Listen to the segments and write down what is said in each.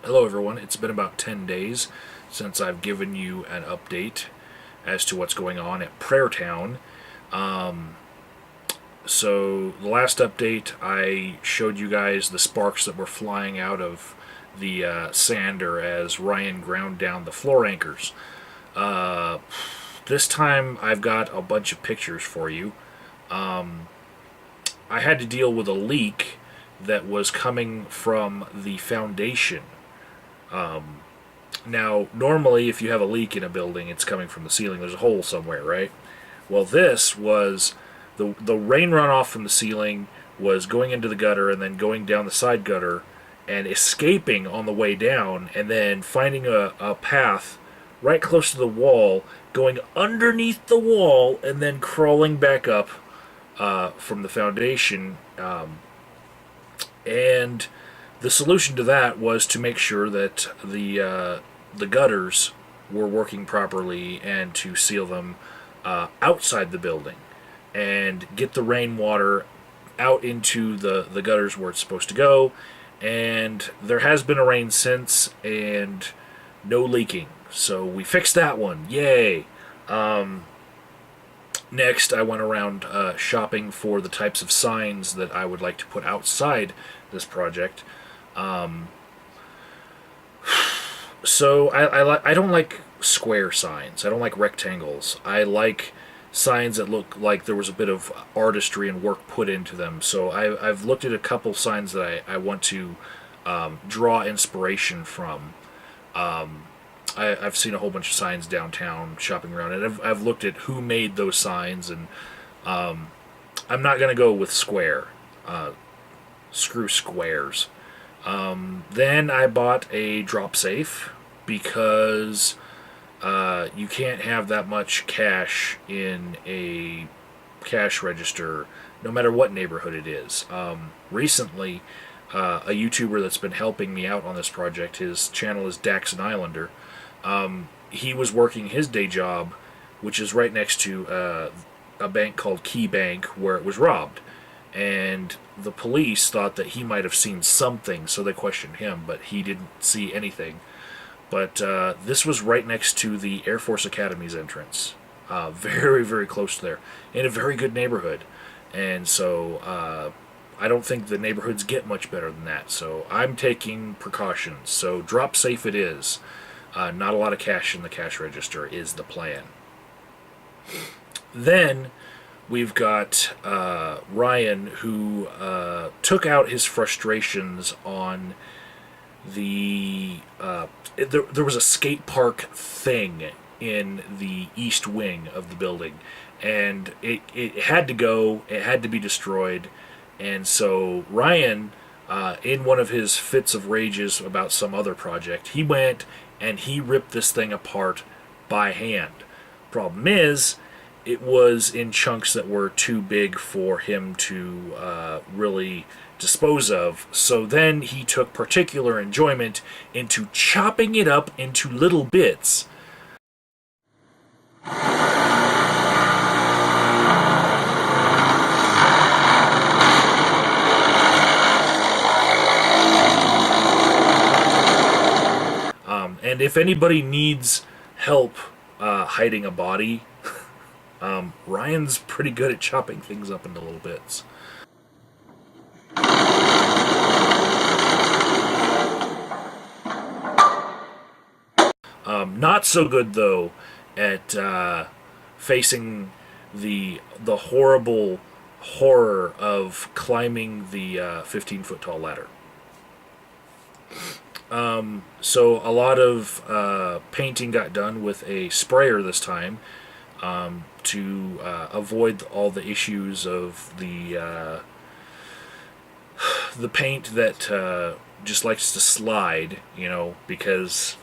Hello everyone, it's been about 10 days since I've given you an update as to what's going on at Prayertown. So the last update I showed you guys the sparks that were flying out of the sander as Ryan ground down the floor anchors. Uh, this time I've got a bunch of pictures for you. I had to deal with a leak that was coming from the foundation. Now, normally, if you have a leak in a building, it's coming from the ceiling. There's a hole somewhere, right? Well, this was the rain runoff from the ceiling was going into the gutter and then going down the side gutter and escaping on the way down and then finding a path right close to the wall, going underneath the wall and then crawling back up from the foundation. And the solution to that was to make sure that the gutters were working properly and to seal them outside the building and get the rainwater out into the gutters where it's supposed to go. And there has been a rain since and no leaking. So we fixed that one. Yay! Next, I went around shopping for the types of signs that I would like to put outside this project. So I don't like square signs. I don't like rectangles. I like signs that look like there was a bit of artistry and work put into them. So I've looked at a couple signs that I want to draw inspiration from. I've seen a whole bunch of signs downtown shopping around, and I've looked at who made those signs, and I'm not going to go with square. Screw squares. Then I bought a drop safe because you can't have that much cash in a cash register, no matter what neighborhood it is. Recently, a YouTuber that's been helping me out on this project, his channel is Daxon Islander. He was working his day job, which is right next to a bank called Key Bank, where it was robbed. And the police thought that he might have seen something, so they questioned him, but he didn't see anything. But this was right next to the Air Force Academy's entrance. Very, very close there. In a very good neighborhood. And so I don't think the neighborhoods get much better than that. So I'm taking precautions. So drop safe it is. Not a lot of cash in the cash register is the plan. Then we've got Ryan, who took out his frustrations on there was a skate park thing in the east wing of the building, and it had to go, it had to be destroyed. And so Ryan, in one of his fits of rages about some other project, he went and he ripped this thing apart by hand. Problem is, it was in chunks that were too big for him to really dispose of. So then he took particular enjoyment into chopping it up into little bits. And if anybody needs help hiding a body, Ryan's pretty good at chopping things up into little bits. Not so good though at facing the horrible horror of climbing the 15-foot tall ladder. So a lot of painting got done with a sprayer this time to avoid all the issues of the paint that just likes to slide, because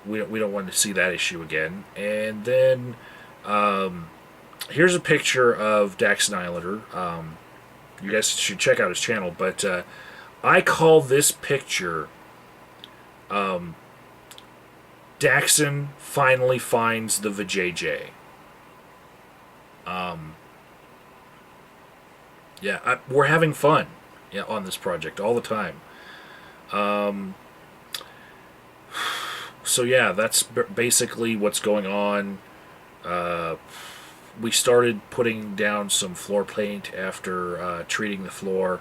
we don't want to see that issue again. And then here's a picture of Daxon Islander. You guys should check out his channel, but I call this picture Daxon finally finds the vajayjay. Yeah, we're having fun on this project all the time. So yeah, that's basically what's going on. We started putting down some floor paint after treating the floor,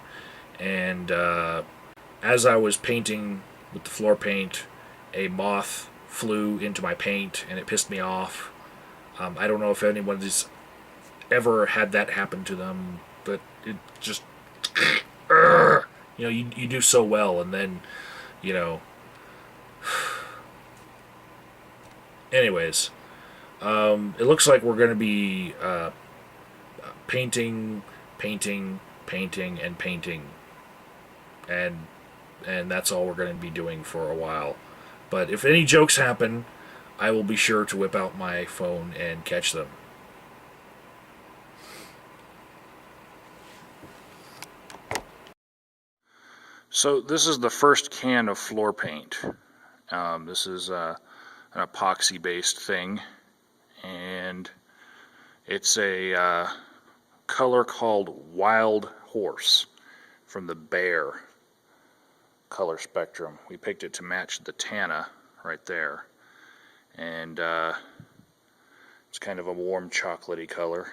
and as I was painting with the floor paint, a moth flew into my paint and it pissed me off. I don't know if anyone's ever had that happen to them, but it just, you do so well, and then, you know, anyways, it looks like we're going to be painting, painting, painting, and painting, and that's all we're going to be doing for a while. But if any jokes happen, I will be sure to whip out my phone and catch them. So this is the first can of floor paint. This is an epoxy-based thing, and it's a color called Wild Horse from the Bear color spectrum. We picked it to match the Tana right there, and it's kind of a warm chocolatey color.